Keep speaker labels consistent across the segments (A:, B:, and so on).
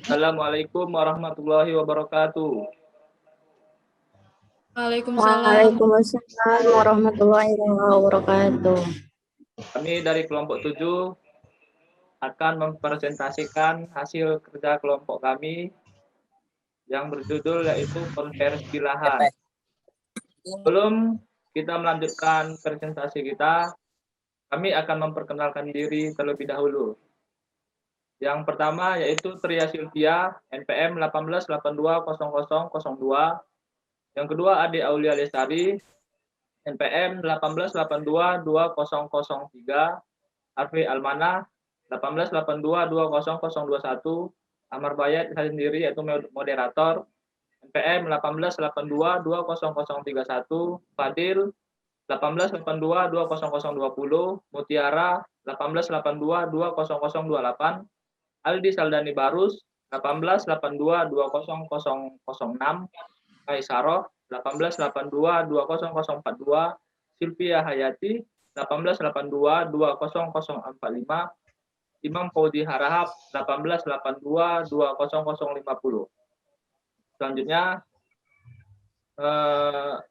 A: Assalamualaikum warahmatullahi wabarakatuh.
B: Waalaikumsalam.
C: Waalaikumsalam warahmatullahi wabarakatuh.
A: Kami dari kelompok 7 akan mempresentasikan hasil kerja kelompok kami yang berjudul yaitu konversi lahan. Sebelum kita melanjutkan presentasi kita, kami akan memperkenalkan diri terlebih dahulu. Yang pertama yaitu Tria Sylvia, NPM 18820002. Yang kedua Ade Aulia Lestari, NPM 18822003. Arfi Almana 18822021. Amar Bayat saya sendiri yaitu moderator, NPM 18822031. Fadil 18822020. Mutiara 18822028. Aldi Saldani Barus 18822006. Kaisaroh 18822042. Sylvia Hayati 18822045. Imam Faudi Harahap 18822050. Selanjutnya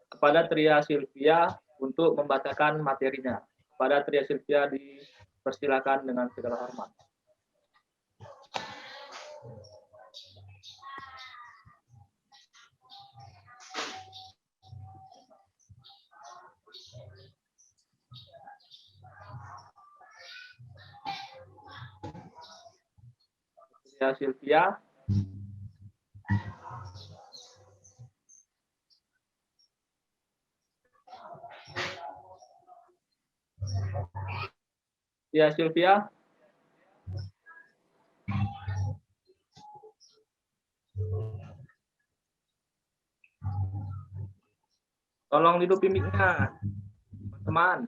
A: kepada Tria Sylvia untuk membacakan materinya. Kepada Tria Sylvia dipersilakan dengan segala hormat. Tria Sylvia. Ya, Sylvia. Tolong hidupi mic-nya, teman-teman.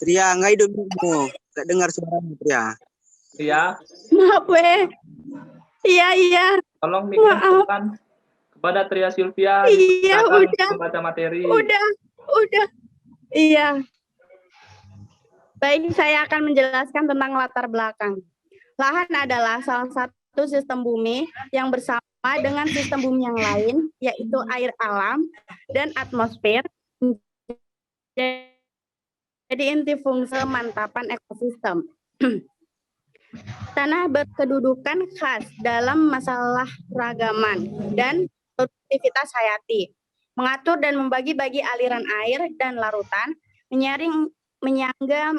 D: Tria, nggak hidup mic-mu. Nggak dengar suaramu, Tria.
A: Tria.
C: Maaf, Iya.
A: Tolong mic-nya tekan kepada Tria Sylvia.
C: Iya, udah.
A: Membaca materi.
C: Udah. Iya. Baik, saya akan menjelaskan tentang latar belakang. Lahan adalah salah satu sistem bumi yang bersama dengan sistem bumi yang lain, yaitu air alam dan atmosfer. Jadi inti fungsi pemantapan ekosistem. Tanah berkedudukan khas dalam masalah keragaman dan produktivitas hayati, mengatur dan membagi-bagi aliran air dan larutan, menyaring, menyangga,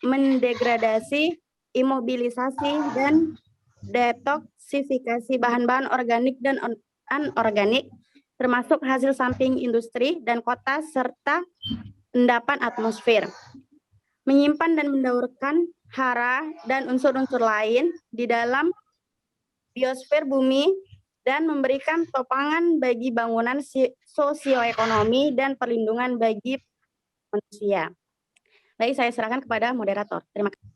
C: mendegradasi, imobilisasi, dan detoksifikasi bahan-bahan organik dan anorganik, termasuk hasil samping industri dan kota, serta endapan atmosfer. Menyimpan dan mendaurkan hara dan unsur-unsur lain di dalam biosfer bumi dan memberikan topangan bagi bangunan sosioekonomi dan perlindungan bagi manusia. Baik, saya serahkan kepada moderator. Terima kasih.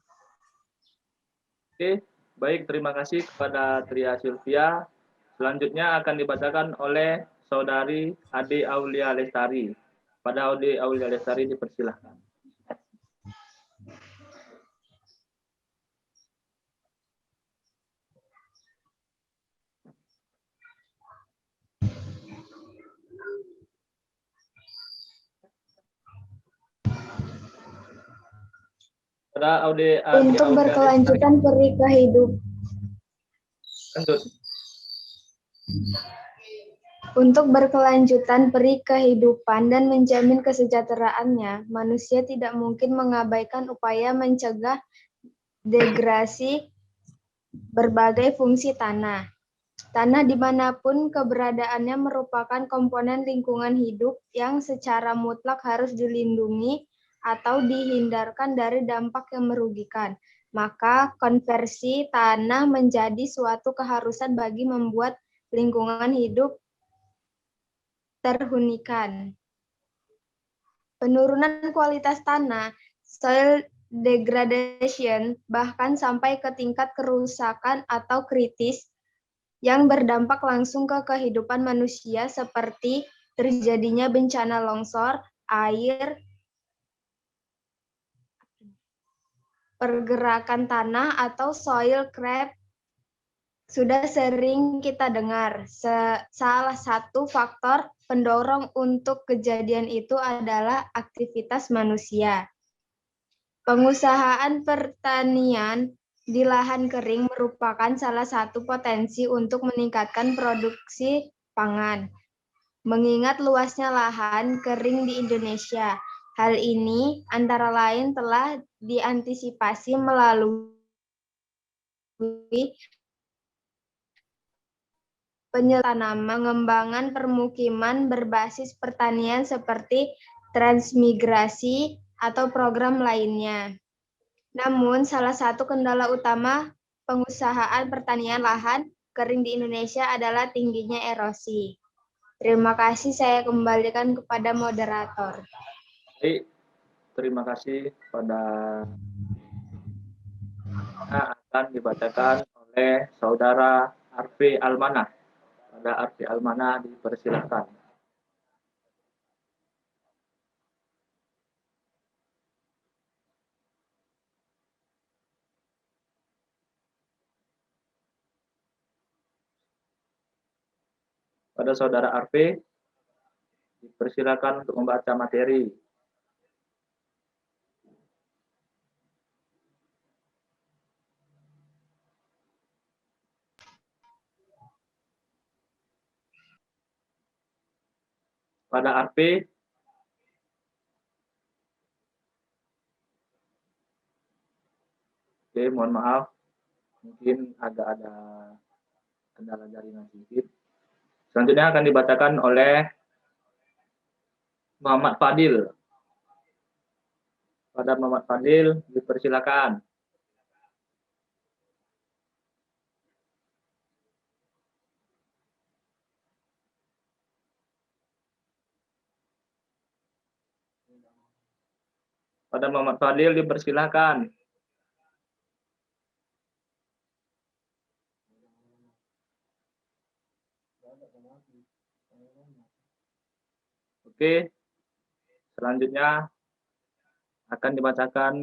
A: Oke, baik, terima kasih kepada Tria Sylvia. Selanjutnya akan dibacakan oleh Saudari Ade Aulia Lestari. Pada Ade Aulia Lestari dipersilahkan.
E: Untuk berkelanjutan peri kehidupan. Untuk berkelanjutan peri kehidupan dan menjamin kesejahteraannya, manusia tidak mungkin mengabaikan upaya mencegah degradasi berbagai fungsi tanah. Tanah dimanapun keberadaannya merupakan komponen lingkungan hidup yang secara mutlak harus dilindungi atau dihindarkan dari dampak yang merugikan. Maka konversi tanah menjadi suatu keharusan bagi membuat lingkungan hidup terhunikan. Penurunan kualitas tanah, soil degradation, bahkan sampai ke tingkat kerusakan atau kritis yang berdampak langsung ke kehidupan manusia seperti terjadinya bencana longsor, air, pergerakan tanah atau soil creep, sudah sering kita dengar. Salah satu faktor pendorong untuk kejadian itu adalah aktivitas manusia. Pengusahaan pertanian di lahan kering merupakan salah satu potensi untuk meningkatkan produksi pangan. Mengingat luasnya lahan kering di Indonesia, hal ini antara lain telah diantisipasi melalui tanaman, pengembangan permukiman berbasis pertanian seperti transmigrasi atau program lainnya. Namun, salah satu kendala utama pengusahaan pertanian lahan kering di Indonesia adalah tingginya erosi. Terima kasih, saya kembalikan kepada moderator.
A: Baik, terima kasih kepada akan dibacakan oleh Saudara Arfi Almanah. Pada Arfi Almanah dipersilakan. Pada Saudara Arfi, dipersilakan untuk membaca materi. Pada Arfi, oke, mohon maaf, mungkin agak ada kendala jaringan sedikit. Selanjutnya akan dibacakan oleh Muhammad Fadil. Pada Muhammad Fadil, dipersilakan. Pada Muhammad Fadil, dipersilakan. Oke, selanjutnya akan dibacakan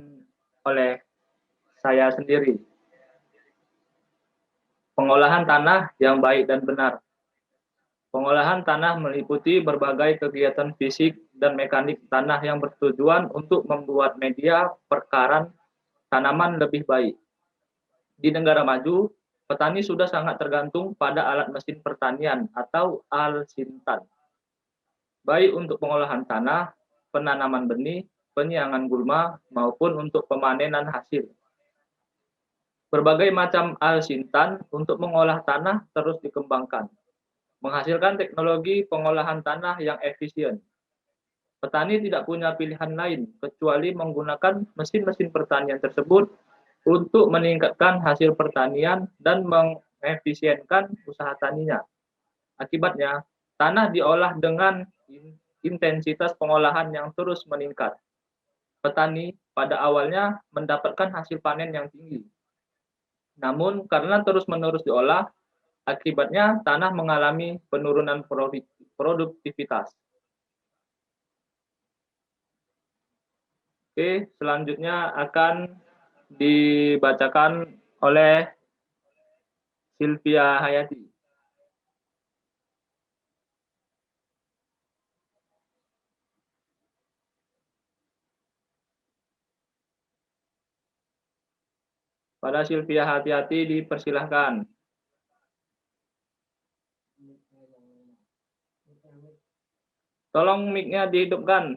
A: oleh saya sendiri. Pengolahan tanah yang baik dan benar. Pengolahan tanah meliputi berbagai kegiatan fisik dan mekanik tanah yang bertujuan untuk membuat media perkaran tanaman lebih baik. Di negara maju, petani sudah sangat tergantung pada alat mesin pertanian atau Al-Sintan. Baik untuk pengolahan tanah, penanaman benih, penyiangan gulma, maupun untuk pemanenan hasil. Berbagai macam Al-Sintan untuk mengolah tanah terus dikembangkan, menghasilkan teknologi pengolahan tanah yang efisien. Petani tidak punya pilihan lain kecuali menggunakan mesin-mesin pertanian tersebut untuk meningkatkan hasil pertanian dan mengefisienkan usaha taninya. Akibatnya, tanah diolah dengan intensitas pengolahan yang terus meningkat. Petani pada awalnya mendapatkan hasil panen yang tinggi. Namun, karena terus-menerus diolah, akibatnya tanah mengalami penurunan produktivitas. Oke, selanjutnya akan dibacakan oleh Sylvia Hayati. Pada Sylvia hati-hati dipersilahkan. Tolong mic-nya dihidupkan.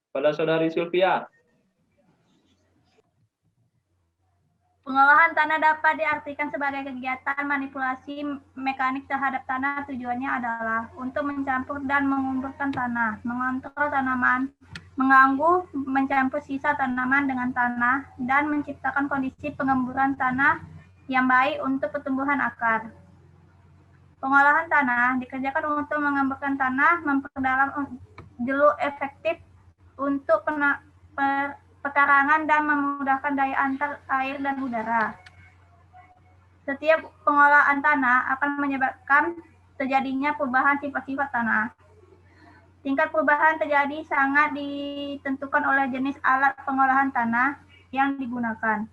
A: Pada Saudari Sylvia.
B: Pengolahan tanah dapat diartikan sebagai kegiatan manipulasi mekanik terhadap tanah. Tujuannya adalah untuk mencampur dan mengumpulkan tanah, mengontrol tanaman, mengganggu, mencampur sisa tanaman dengan tanah, dan menciptakan kondisi pengemburan tanah yang baik untuk pertumbuhan akar. Pengolahan tanah dikerjakan untuk mengemburkan tanah, memperdalam jalur efektif untuk pekarangan dan memudahkan daya antar air dan udara. Setiap pengolahan tanah akan menyebabkan terjadinya perubahan sifat-sifat tanah. Tingkat perubahan terjadi sangat ditentukan oleh jenis alat pengolahan tanah yang digunakan.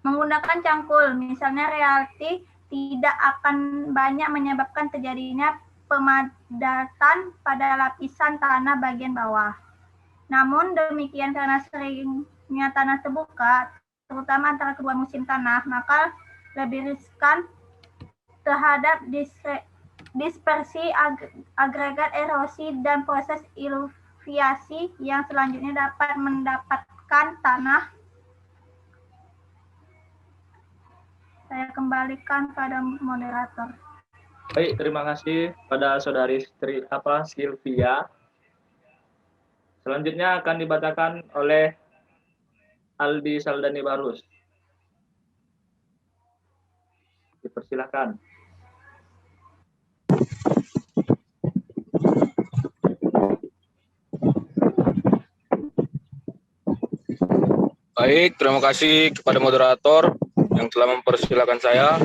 B: Menggunakan cangkul, misalnya realty, tidak akan banyak menyebabkan terjadinya pemadatan pada lapisan tanah bagian bawah. Namun demikian, karena seringnya tanah terbuka, terutama antara kedua musim tanah, maka lebih riskan terhadap dispersi agregat erosi dan proses iluviasi yang selanjutnya dapat mendapatkan tanah. Saya kembalikan pada moderator.
A: Baik, terima kasih pada saudari Sylvia. Selanjutnya akan dibacakan oleh Aldi Saldani Barus. Dipersilakan.
F: Baik, terima kasih kepada moderator yang telah mempersilakan saya.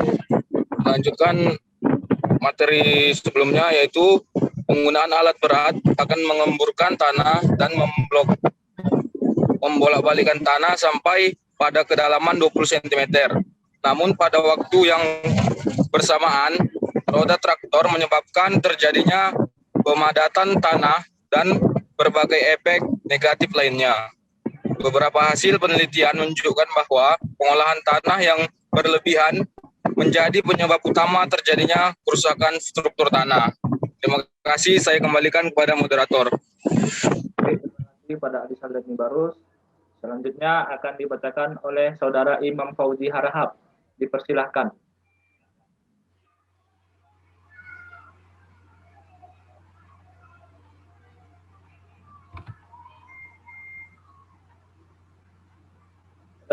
F: Lanjutkan materi sebelumnya, yaitu penggunaan alat berat akan mengemburkan tanah dan membolak-balikan tanah sampai pada kedalaman 20 cm. Namun pada waktu yang bersamaan, roda traktor menyebabkan terjadinya pemadatan tanah dan berbagai efek negatif lainnya. Beberapa hasil penelitian menunjukkan bahwa pengolahan tanah yang berlebihan menjadi penyebab utama terjadinya kerusakan struktur tanah. Terima kasih, saya kembalikan kepada moderator.
A: Terima kasih pada Aldi Saldani Barus. Selanjutnya akan dibacakan oleh Saudara Imam Fauzi Harahap. Dipersilahkan.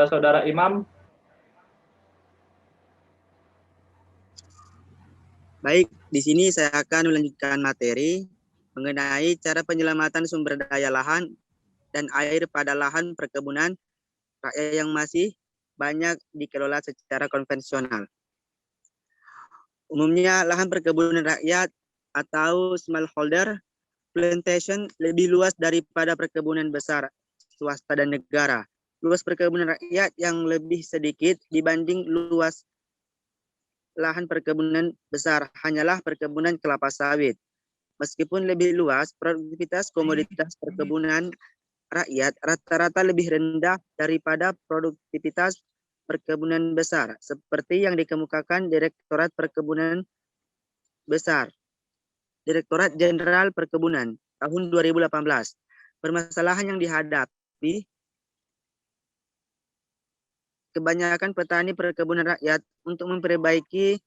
A: Saudara Imam.
D: Baik, di sini saya akan melanjutkan materi mengenai cara penyelamatan sumber daya lahan dan air pada lahan perkebunan rakyat yang masih banyak dikelola secara konvensional. Umumnya lahan perkebunan rakyat atau smallholder plantation lebih luas daripada perkebunan besar swasta dan negara. Luas perkebunan rakyat yang lebih sedikit dibanding luas lahan perkebunan besar hanyalah perkebunan kelapa sawit. Meskipun lebih luas, produktivitas komoditas perkebunan rakyat rata-rata lebih rendah daripada produktivitas perkebunan besar, seperti yang dikemukakan Direktorat Perkebunan Besar, Direktorat Jenderal Perkebunan tahun 2018. Permasalahan yang dihadapi kebanyakan petani perkebunan rakyat untuk memperbaiki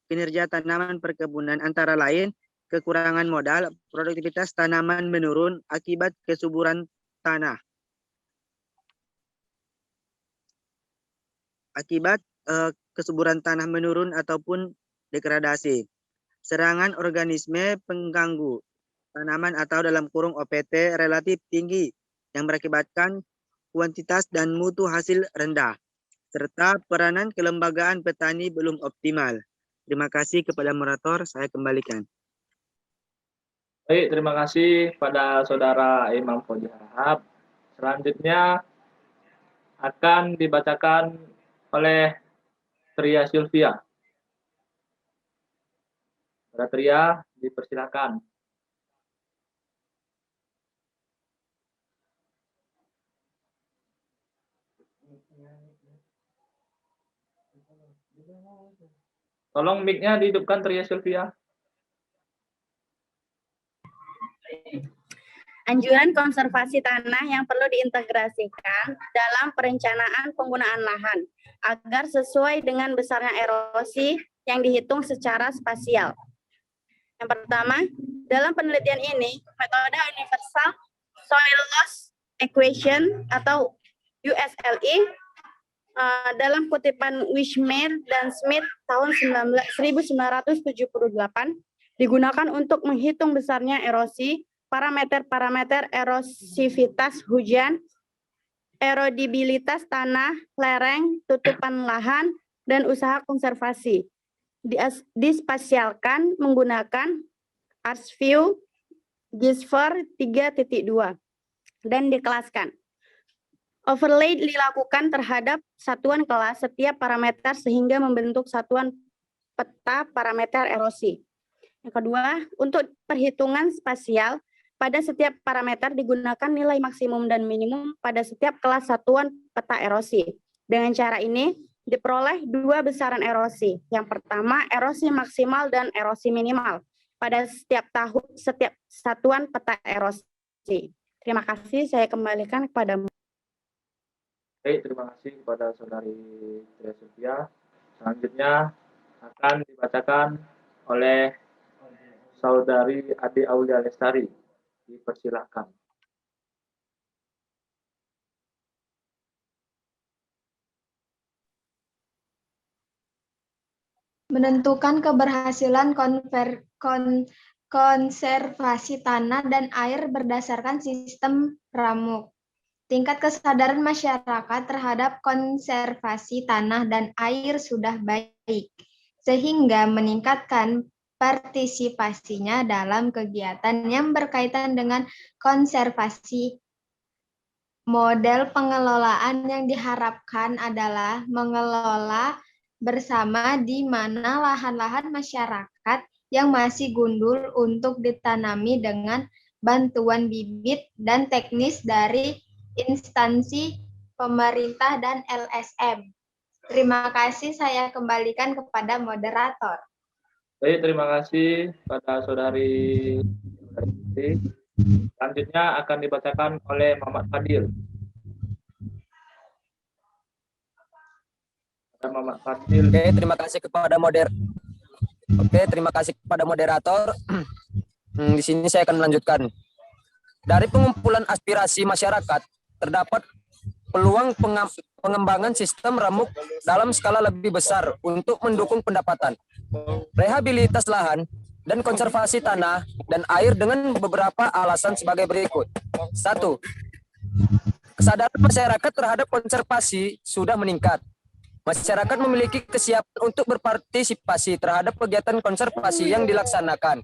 D: kinerja tanaman perkebunan antara lain kekurangan modal, produktivitas tanaman menurun akibat kesuburan tanah. Kesuburan tanah menurun ataupun degradasi. Serangan organisme pengganggu tanaman atau dalam kurung OPT relatif tinggi yang mengakibatkan kuantitas dan mutu hasil rendah, serta peranan kelembagaan petani belum optimal. Terima kasih kepada moderator, saya kembalikan.
A: Baik, terima kasih pada Saudara Imam Fauzi Harahap. Selanjutnya akan dibacakan oleh Tria Sylvia. Saudara Tria, dipersilakan. Tolong mic-nya dihidupkan, Tria Sylvia.
C: Anjuran konservasi tanah yang perlu diintegrasikan dalam perencanaan penggunaan lahan agar sesuai dengan besarnya erosi yang dihitung secara spasial. Yang pertama, dalam penelitian ini, metode Universal Soil Loss Equation atau USLE dalam kutipan Wishmeyer dan Smith tahun 1978 digunakan untuk menghitung besarnya erosi, parameter-parameter erosivitas hujan, erodibilitas tanah, lereng, tutupan lahan, dan usaha konservasi. Dispasialkan menggunakan ArcView GISFER 3.2 dan dikelaskan. Overlay dilakukan terhadap satuan kelas setiap parameter sehingga membentuk satuan peta parameter erosi. Yang kedua, untuk perhitungan spasial, pada setiap parameter digunakan nilai maksimum dan minimum pada setiap kelas satuan peta erosi. Dengan cara ini, diperoleh dua besaran erosi. Yang pertama, erosi maksimal dan erosi minimal pada setiap satuan peta erosi. Terima kasih, saya kembalikan kepada.
A: Baik, terima kasih kepada Saudari Tria Sylvia. Selanjutnya akan dibacakan oleh Saudari Ade Aulia Lestari. Dipersilahkan.
E: Menentukan keberhasilan konservasi tanah dan air berdasarkan sistem Ramuk. Tingkat kesadaran masyarakat terhadap konservasi tanah dan air sudah baik, sehingga meningkatkan partisipasinya dalam kegiatan yang berkaitan dengan konservasi. Model pengelolaan yang diharapkan adalah mengelola bersama di mana lahan-lahan masyarakat yang masih gundul untuk ditanami dengan bantuan bibit dan teknis dari instansi pemerintah dan LSM. Terima kasih, saya kembalikan kepada moderator.
A: Baik, terima kasih kepada Saudari. Selanjutnya akan dibacakan oleh Muhammad Fadil. Muhammad Fadil.
G: Terima kasih kepada moderator. Di sini saya akan melanjutkan. Dari pengumpulan aspirasi masyarakat, terdapat peluang pengembangan sistem Ramuk dalam skala lebih besar untuk mendukung pendapatan, rehabilitas lahan, dan konservasi tanah dan air dengan beberapa alasan sebagai berikut. 1. Kesadaran masyarakat terhadap konservasi sudah meningkat. Masyarakat memiliki kesiapan untuk berpartisipasi terhadap kegiatan konservasi yang dilaksanakan,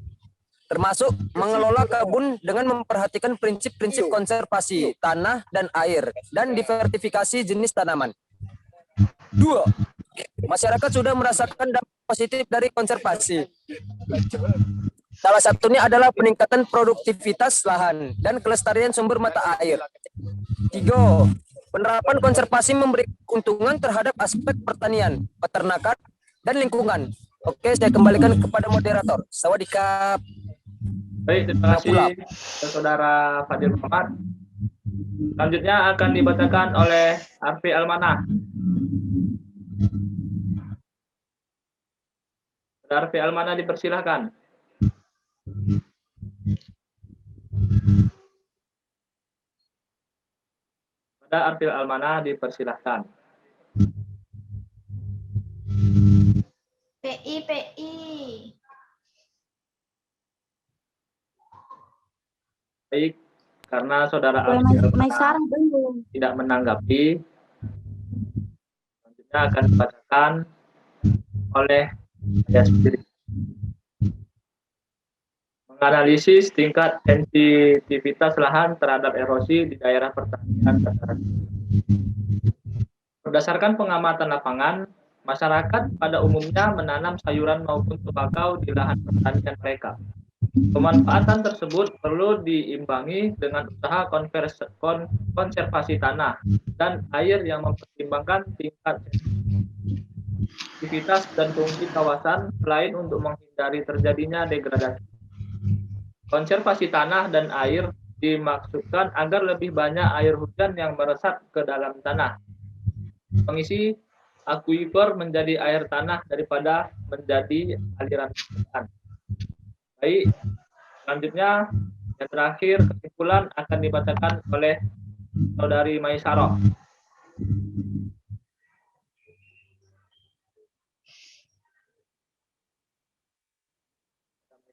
G: termasuk mengelola kebun dengan memperhatikan prinsip-prinsip konservasi tanah dan air dan diversifikasi jenis tanaman. 2. Masyarakat sudah merasakan dampak positif dari konservasi. Salah satunya adalah peningkatan produktivitas lahan dan kelestarian sumber mata air. 3. Penerapan konservasi memberi keuntungan terhadap aspek pertanian, peternakan, dan lingkungan. Oke, saya kembalikan kepada moderator. Sawadikap.
A: Baik, terima kasih Saudara Fadil Muhammad. Selanjutnya akan dibacakan oleh Arfi Almanah. Saudara Arfi Almanah, dipersilahkan. Saudara Arfi Almanah, dipersilahkan.
E: PI.
A: Baik, karena Saudara Arfi Almanah tidak menanggapi, selanjutnya akan dibacakan oleh saya sendiri. Menganalisis tingkat sensitivitas lahan terhadap erosi di daerah pertanian dataran tinggi. Berdasarkan pengamatan lapangan, masyarakat pada umumnya menanam sayuran maupun tembakau di lahan pertanian mereka. Pemanfaatan tersebut perlu diimbangi dengan usaha konservasi tanah dan air yang mempertimbangkan tingkat aktivitas dan fungsi kawasan selain untuk menghindari terjadinya degradasi. Konservasi tanah dan air dimaksudkan agar lebih banyak air hujan yang meresap ke dalam tanah, mengisi akuifer menjadi air tanah daripada menjadi aliran hujan. Baik, selanjutnya yang terakhir kesimpulan akan dibacakan oleh Saudari Maisaroh.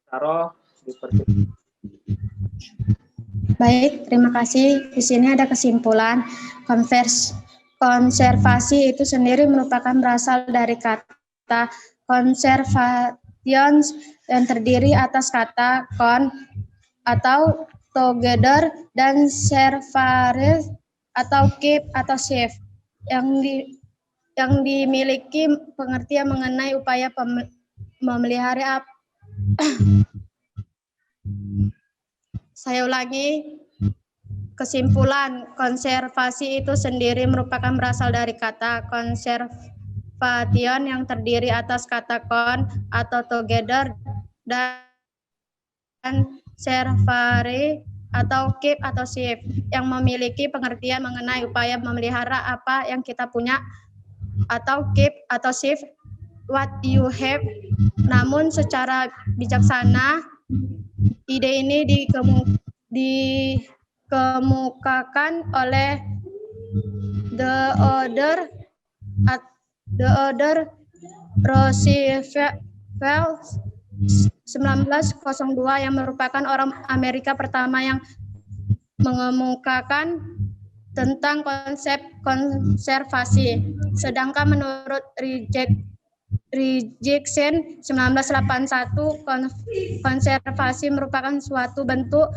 A: Maisaroh, dipersilakan.
H: Baik, terima kasih. Di sini ada kesimpulan. Konservasi itu sendiri merupakan berasal dari kata conservations yang terdiri atas kata con atau together dan servare atau keep atau save yang dimiliki pengertian mengenai upaya memelihara. Saya ulangi. Kesimpulan, konservasi itu sendiri merupakan berasal dari kata conservation yang terdiri atas kata con atau together dan servare atau keep atau save yang memiliki pengertian mengenai upaya memelihara apa yang kita punya, atau keep atau save what you have. Namun secara bijaksana ide ini dikemukakan oleh the other Roosevelt 1902 yang merupakan orang Amerika pertama yang mengemukakan tentang konsep konservasi. Sedangkan menurut Rejection 1981, konservasi merupakan suatu bentuk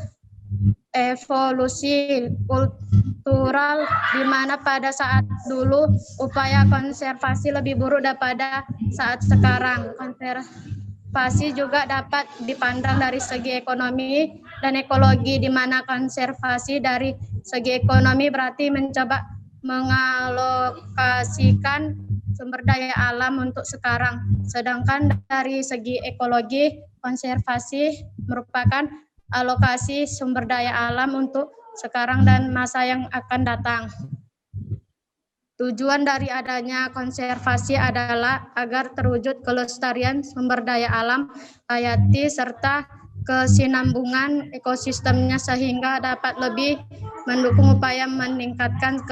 H: evolusi kultural di mana pada saat dulu upaya konservasi lebih buruk daripada saat sekarang. Konservasi juga dapat dipandang dari segi ekonomi dan ekologi, di mana konservasi dari segi ekonomi berarti mencoba mengalokasikan sumber daya alam untuk sekarang. Sedangkan dari segi ekologi, konservasi merupakan alokasi sumber daya alam untuk sekarang dan masa yang akan datang. Tujuan dari adanya konservasi adalah agar terwujud kelestarian sumber daya alam hayati serta kesinambungan ekosistemnya sehingga dapat lebih mendukung upaya meningkatkan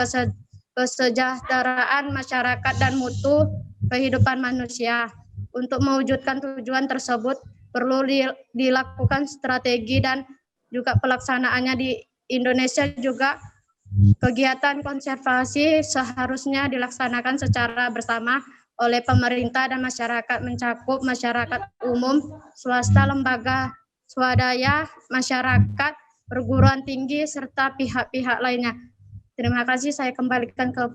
H: kesejahteraan masyarakat dan mutu kehidupan manusia. Untuk mewujudkan tujuan tersebut perlu dilakukan strategi dan juga pelaksanaannya di Indonesia juga. Kegiatan konservasi seharusnya dilaksanakan secara bersama oleh pemerintah dan masyarakat, mencakup masyarakat umum, swasta, lembaga swadaya, masyarakat, perguruan tinggi, serta pihak-pihak lainnya. Terima kasih, saya kembalikan ke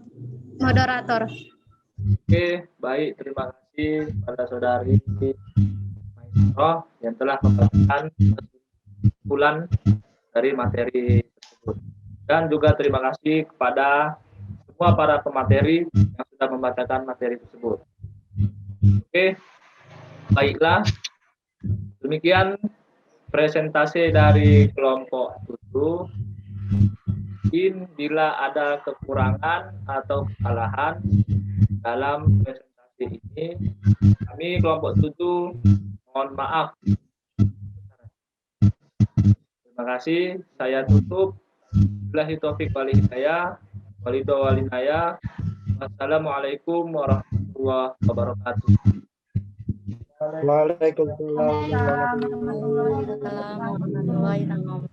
H: moderator.
A: Oke, baik. Terima kasih pada saudari Maestro yang telah membacakan kesimpulan dari materi tersebut. Dan juga terima kasih kepada semua para pemateri yang sudah membacakan materi tersebut. Oke, baiklah. Demikian presentasi dari kelompok 7. Mungkin bila ada kekurangan atau kesalahan dalam presentasi ini, kami kelompok 7 mohon maaf. Terima kasih. Saya tutup. Billahi taufiq wal hidayah. Wassalamualaikum warahmatullahi wabarakatuh.
I: Waalaikumsalam warahmatullahi wabarakatuh.